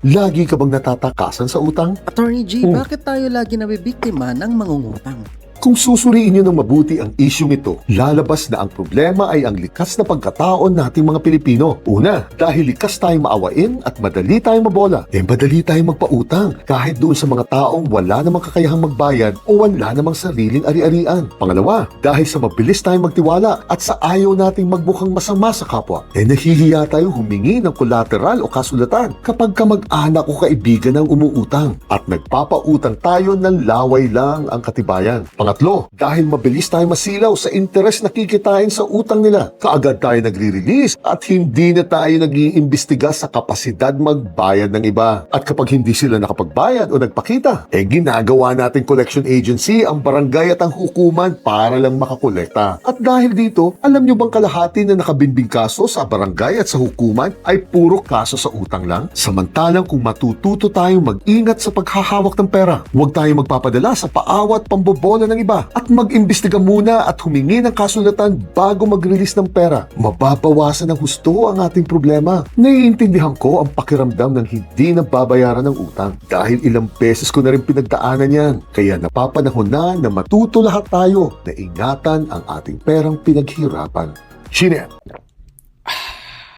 Lagi ka bang natatakasan sa utang? Attorney G, bakit tayo lagi nabibiktima ng mangungutang? Kung susuriin nyo ng mabuti ang isyung ito, lalabas na ang problema ay ang likas na pagkataon nating mga Pilipino. Una, dahil likas tayong maawain at madali tayong mabola, madali tayong magpautang kahit doon sa mga taong wala namang kakayahang magbayad o wala namang sariling ari-arian. Pangalawa, dahil sa mabilis tayong magtiwala at sa ayaw nating magmukhang masama sa kapwa, nahihiya tayo humingi ng collateral o kasulatan kapag kamag-anak o kaibigan ang umuutang at nagpapautang tayo ng laway lang ang katibayan. Pangatlo, dahil mabilis tayo masilaw sa interes na kikitain sa utang nila, kaagad tayo nagre-release at hindi na tayo nag-iimbestiga sa kapasidad magbayad ng iba. At kapag hindi sila nakapagbayad o nagpakita, ginagawa natin collection agency ang barangay at ang hukuman para lang makakolekta. At dahil dito, alam nyo bang kalahati na nakabinbing kaso sa barangay at sa hukuman ay puro kaso sa utang lang? Samantalang kung matututo tayong mag-ingat sa paghahawak ng pera, huwag tayong magpapadala sa paawat pambobola ng iba at mag-imbestiga muna at humingi ng kasulatan bago mag-release ng pera, mababawasan ng husto ang ating problema. Naiintindihan ko ang pakiramdam ng hindi nababayaran ng utang dahil ilang beses ko na rin pinagdaanan yan. Kaya napapanahon na matuto lahat tayo na ingatan ang ating perang pinaghirapan. Chinet!